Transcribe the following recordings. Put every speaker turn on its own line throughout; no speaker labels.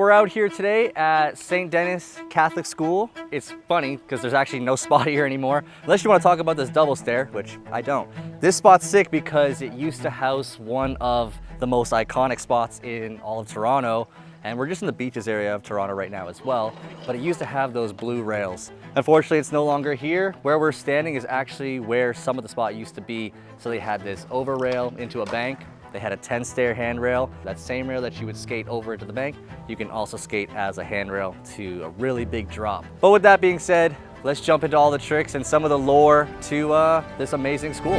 we're out here today at St. Denis Catholic School. It's funny because there's actually no spot here anymore, unless you want to talk about this double stair, which I don't. This spot's sick because it used to house one of the most iconic spots in all of Toronto, and we're just in the beaches area of Toronto right now as well, but it used to have those blue rails. Unfortunately, it's no longer here. Where we're standing is actually where some of the spot used to be. So they had this over rail into a bank. They had a 10 stair handrail. That same rail that you would skate over into the bank, you can also skate as a handrail to a really big drop. But with that being said, let's jump into all the tricks and some of the lore to this amazing school.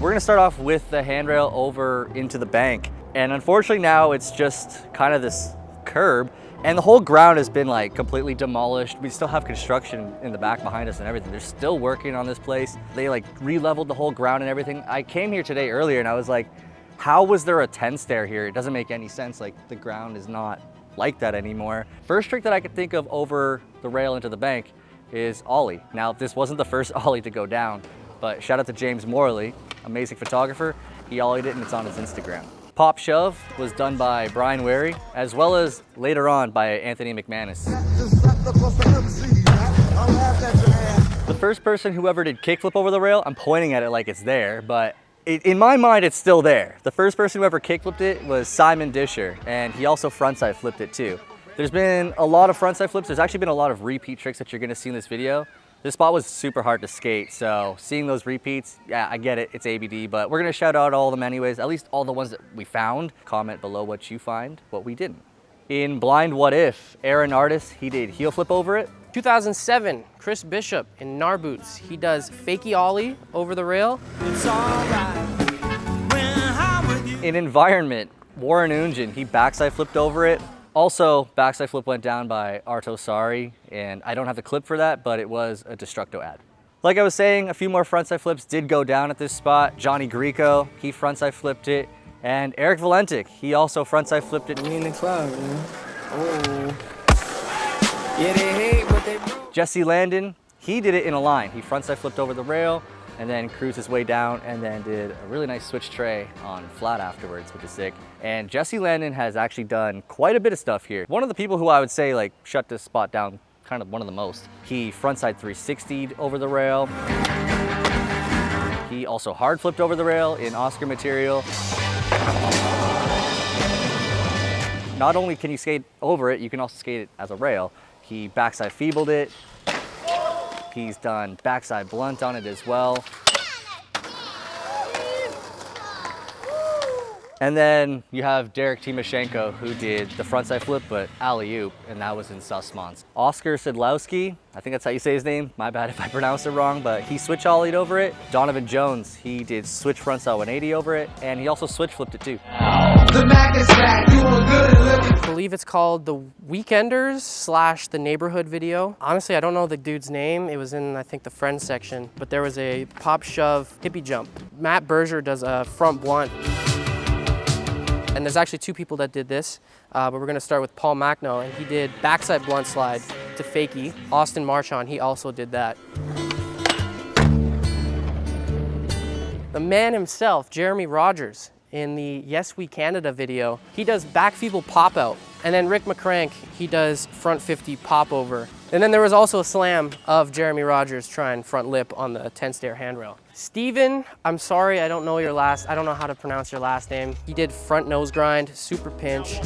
We're gonna start off with the handrail over into the bank. And unfortunately now it's just kind of this curb and the whole ground has been like completely demolished. We still have construction in the back behind us and everything. They're still working on this place. They like re-leveled the whole ground and everything. I came here today earlier and I was like, how was there a 10 stair here? It doesn't make any sense. Like the ground is not like that anymore. First trick that I could think of over the rail into the bank is ollie. Now this wasn't the first ollie to go down, but shout out to James Morley, amazing photographer. He ollied it and it's on his Instagram. Pop shove was done by Bryon Ready, as well as later on by Anthony McManus. The first person who ever did kickflip over the rail, I'm pointing at it like it's there, but in my mind it's still there. The first person who ever kickflipped it was Simon Disher, and he also frontside flipped it too. There's been a lot of frontside flips. There's actually been a lot of repeat tricks that you're gonna see in this video. This spot was super hard to skate, so seeing those repeats, yeah, I get it, it's ABD, but we're gonna shout out all of them anyways, at least all the ones that we found. Comment below what you find, what we didn't. In Blind What If, Aaron Artis, he did heel flip over it.
2007, Chris Bishop in Gnar boots. He does fakie ollie over the rail.
It's all right when I'm with you.
In Environment, Warren Unjin, he backside flipped over it. Also, backside flip went down by Arto Saari, and I don't have the clip for that, but it was a Destructo ad. Like I was saying, a few more frontside flips did go down at this spot. Johnny Greco, he frontside flipped it, and Eric Valentic, he also frontside flipped it.
We in the cloud, man. Oh. Yeah, they hate, but they broke.
Jesse Landen, he did it in a line. He frontside flipped over the rail, and then cruised his way down, and then did a really nice switch tray on flat afterwards, which is sick. And Jesse Landen has actually done quite a bit of stuff here. One of the people who I would say like shut this spot down kind of one of the most. He frontside 360'd over the rail. He also hard flipped over the rail in Oscar material. Not only can you skate over it, you can also skate it as a rail. He backside feebled it. He's done backside blunt on it as well. And then you have Derek Timoshenko, who did the frontside flip, but alley-oop, and that was in Sussmans. Oscar Sidlowski, I think that's how you say his name. My bad if I pronounced it wrong, but he switch ollied over it. Donovan Jones, he did switch frontside 180 over it, and he also switch flipped it too.
The Mac is back, you look good and looking.
I believe it's called The Weekenders / The Neighborhood video. Honestly, I don't know the dude's name. It was in, I think, the Friends section, but there was a pop shove hippie jump. Matt Berger does a front blunt. And there's actually two people that did this, but we're gonna start with Paul Macno, and he did backside blunt slide to fakie. Austin Marchand, he also did that. The man himself, Jereme Rogers, in the Yes We Canada video, he does back feeble pop out. And then Rick McCrank, he does front 50 pop over. And then there was also a slam of Jereme Rogers trying front lip on the 10 stair handrail. Steven, I'm sorry, I don't know how to pronounce your last name. He did front nose grind, super pinch.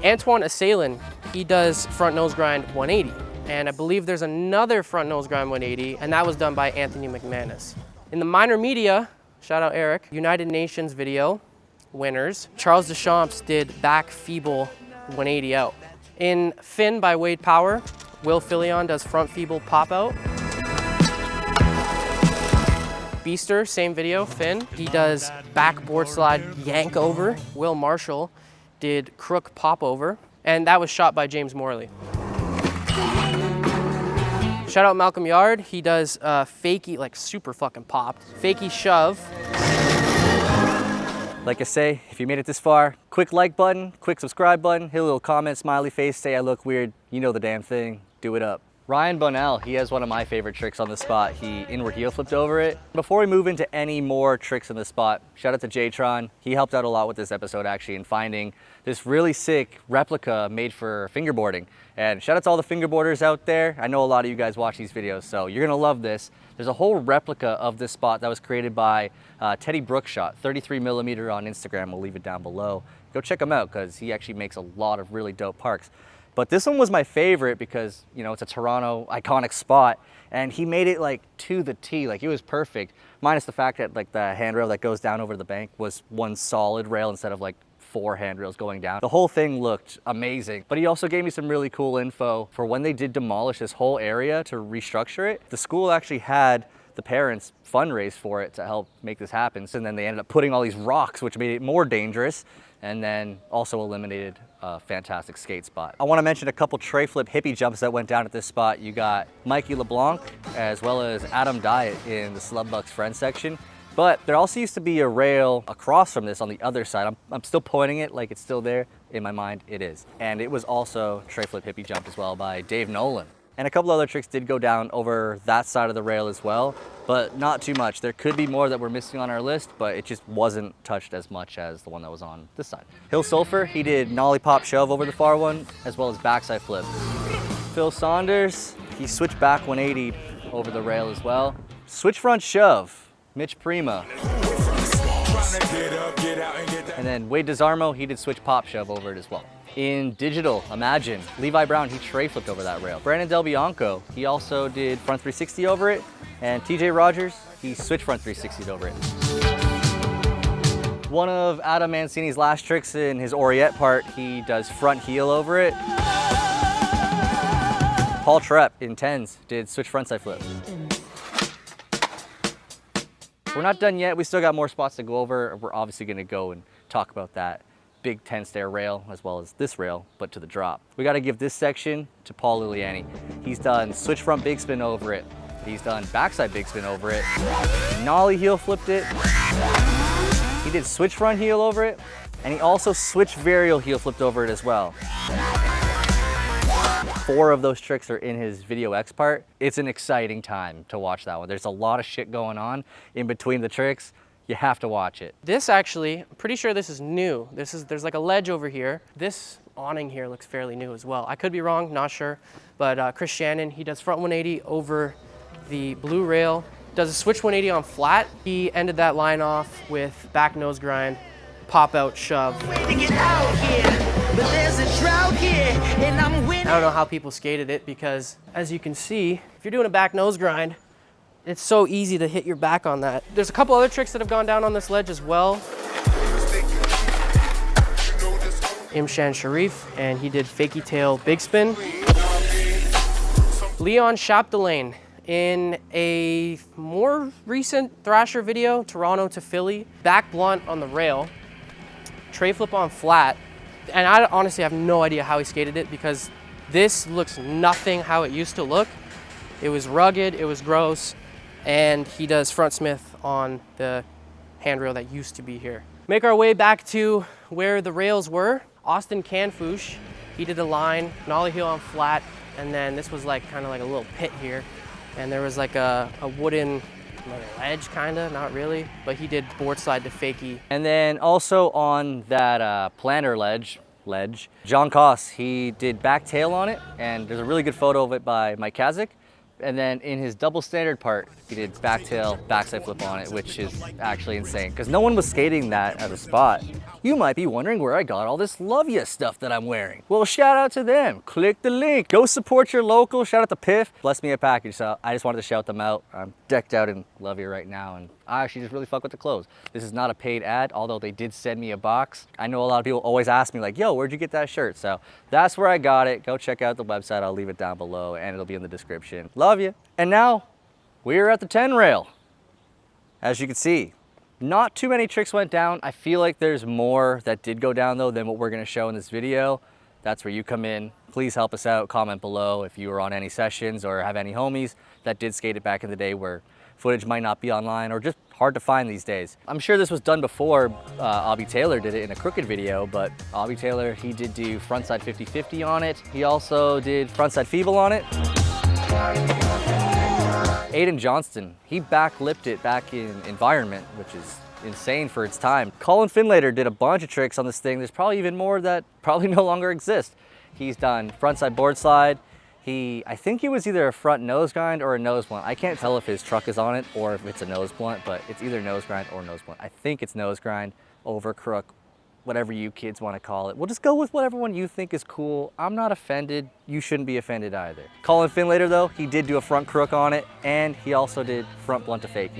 Antoine Assailin, he does front nose grind 180. And I believe there's another front nose grind 180, and that was done by Anthony McManus. In the minor media, shout out Eric, United Nations video, winners. Charles Deschamps did back feeble 180 out. In Finn by Wade Power, Will Filion does front feeble pop out. Beaster, same video, Finn. He does backboard slide yank over. Will Marshall did crook pop over. And that was shot by James Morley. Shout out Malcolm Yard. He does fakie, like super fucking popped. Fakie shove.
Like I say, if you made it this far, quick like button, quick subscribe button, hit a little comment, smiley face, say I look weird. You know the damn thing. Do it up. Ryan Bonnell, he has one of my favorite tricks on the spot. He inward heel flipped over it. Before we move into any more tricks in the spot, shout out to J-Tron. He helped out a lot with this episode actually in finding this really sick replica made for fingerboarding. And shout out to all the fingerboarders out there. I know a lot of you guys watch these videos, so you're gonna love this. There's a whole replica of this spot that was created by Teddy Brookshot, 33mm on Instagram. We'll leave it down below. Go check him out because he actually makes a lot of really dope parks. But this one was my favorite because, you know, it's a Toronto iconic spot and he made it like to the T, like it was perfect. Minus the fact that like the handrail that goes down over the bank was one solid rail instead of like 4 handrails going down. The whole thing looked amazing, but he also gave me some really cool info for when they did demolish this whole area to restructure it. The school actually had the parents fundraise for it to help make this happen. And then they ended up putting all these rocks, which made it more dangerous, and then also eliminated a fantastic skate spot. I want to mention a couple tray flip hippie jumps that went down at this spot. You got Mikey LeBlanc as well as Adam Diet in the Slubbucks friend section. But there also used to be a rail across from this on the other side. I'm still pointing it like it's still there. In my mind, it is. And it was also tray flip hippie jump as well by Dave Nolan. And a couple other tricks did go down over that side of the rail as well, but not too much. There could be more that we're missing on our list, but it just wasn't touched as much as the one that was on this side. Hill Sulphur, he did nollie pop shove over the far one, as well as backside flip. Phil Saunders, he switched back 180 over the rail as well. Switch front shove, Mitch Prima. And then Wade Desarmo, he did switch pop shove over it as well. In digital, imagine, Levi Brown, he tray flipped over that rail. Brandon Del Bianco, he also did front 360 over it. And TJ Rogers, he switched front 360 over it. One of Adam Mancini's last tricks in his Oriette part, he does front heel over it. Paul Trepp in 10s did switch frontside flip. We're not done yet, we still got more spots to go over. We're obviously gonna go and talk about that big 10 stair rail as well as this rail, but to the drop. We got to give this section to Paul Liliani. He's done switch front big spin over it. He's done backside big spin over it. Nollie heel flipped it. He did switch front heel over it. And he also switch varial heel flipped over it as well. 4 of those tricks are in his Video X part. It's an exciting time to watch that one. There's a lot of shit going on in between the tricks. You have to watch it.
This actually, I'm pretty sure this is new. There's like a ledge over here. This awning here looks fairly new as well. I could be wrong, not sure. But Chris Shannon, he does front 180 over the blue rail, does a switch 180 on flat. He ended that line off with back nose grind, pop out shove. I don't know how people skated it because as you can see, if you're doing a back nose grind, it's so easy to hit your back on that. There's a couple other tricks that have gone down on this ledge as well. Imshan Sharif, and he did fakie tail big spin. Leon Chapdelaine, in a more recent Thrasher video, Toronto to Philly, back blunt on the rail, tray flip on flat. And I honestly have no idea how he skated it because this looks nothing how it used to look. It was rugged, it was gross. And he does front smith on the handrail that used to be here. Make our way back to where the rails were. Austin Canfouche, he did a line, nollie heel on flat, and then this was like kind of like a little pit here. And there was like a wooden ledge, kind of, not really, but he did board slide to fakie.
And then also on that planter ledge, Jon Cos, he did back tail on it, and there's a really good photo of it by Mike Kazik. And then in his double standard part, he did back tail, backside flip on it, which is actually insane because no one was skating that at a spot. You might be wondering where I got all this Love Ya stuff that I'm wearing. Well, shout out to them. Click the link. Go support your local. Shout out to Piff. Bless me a package. So I just wanted to shout them out. I'm decked out in Love Ya right now, and I actually just really fuck with the clothes. This is not a paid ad, although they did send me a box. I know a lot of people always ask me like, yo, where'd you get that shirt? So that's where I got it. Go check out the website. I'll leave it down below and it'll be in the description. Love ya. And now we're at the 10 rail. As you can see, not too many tricks went down. I feel like there's more that did go down though than what we're gonna show in this video. That's where you come in. Please help us out. Comment below if you were on any sessions or have any homies that did skate it back in the day where footage might not be online or just hard to find these days. I'm sure this was done before Obby Taylor did it in a crooked video, but Obby Taylor, he did do frontside 50-50 on it. He also did frontside feeble on it. Aiden Johnston, he backlipped it back in environment, which is insane for its time. Colin Findlater did a bunch of tricks on this thing. There's probably even more that probably no longer exist. He's done frontside board slide. I think it was either a front nose grind or a nose blunt. I can't tell if his truck is on it or if it's a nose blunt, but it's either nose grind or nose blunt. I think it's nose grind over crook, whatever you kids want to call it. We'll just go with whatever one you think is cool. I'm not offended. You shouldn't be offended either. Colin Findlater though, he did do a front crook on it, and he also did front blunt to fake.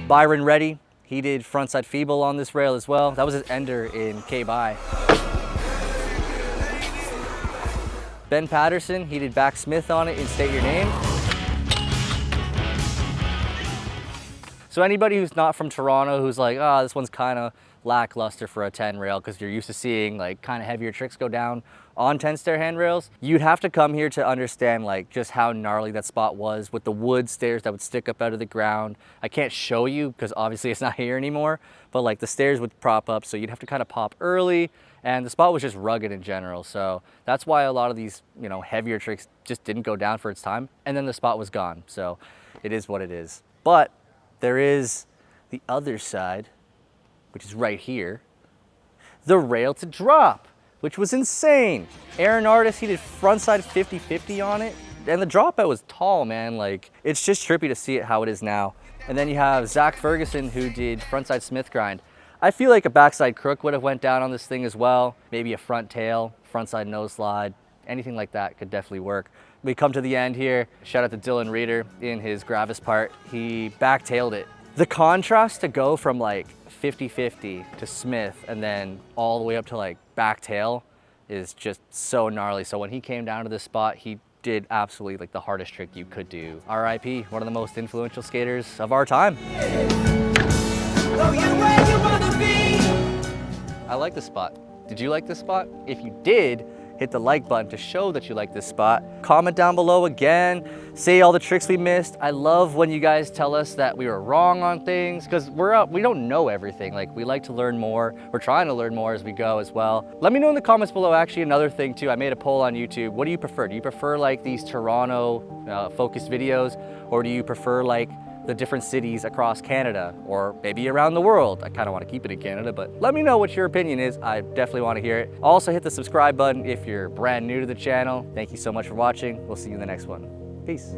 Bryon Ready, he did frontside feeble on this rail as well. That was his ender in K-Bye. Ben Paterson, he did back Smith on it in State Your Name. So anybody who's not from Toronto who's like, oh, this one's kind of lackluster for a 10 rail because you're used to seeing like kind of heavier tricks go down on 10 stair handrails, you'd have to come here to understand like just how gnarly that spot was with the wood stairs that would stick up out of the ground. I can't show you because obviously it's not here anymore, but like the stairs would prop up, so you'd have to kind of pop early, and the spot was just rugged in general. So that's why a lot of these, you know, heavier tricks just didn't go down for its time, and then the spot was gone. So it is what it is. But there is the other side, which is right here, the rail to drop, which was insane. Aaron Artis, he did frontside 50-50 on it, and the dropout was tall, man. Like, it's just trippy to see it how it is now. And then you have Zach Ferguson, who did frontside Smith grind. I feel like a backside crook would have went down on this thing as well. Maybe a front tail, frontside nose slide, anything like that could definitely work. We come to the end here. Shout out to Dylan Rieder in his Gravis part. He backtailed it. The contrast to go from like 50-50 to Smith and then all the way up to like back tail is just so gnarly. So when he came down to this spot, he did absolutely like the hardest trick you could do. RIP, one of the most influential skaters of our time. I like this spot. Did you like this spot? If you did, hit the like button to show that you like this spot. Comment down below again, say all the tricks we missed. I love when you guys tell us that we were wrong on things, because we don't know everything. Like, we like to learn more. We're trying to learn more as we go as well. Let me know in the comments below. Actually, another thing too, I made a poll on YouTube. What do you prefer? Do you prefer like these Toronto focused videos, or do you prefer like the different cities across Canada or maybe around the world? I kind of want to keep it in Canada, but let me know what your opinion is. I definitely want to hear it. Also hit the subscribe button if you're brand new to the channel. Thank you so much for watching. We'll see you in the next one. Peace.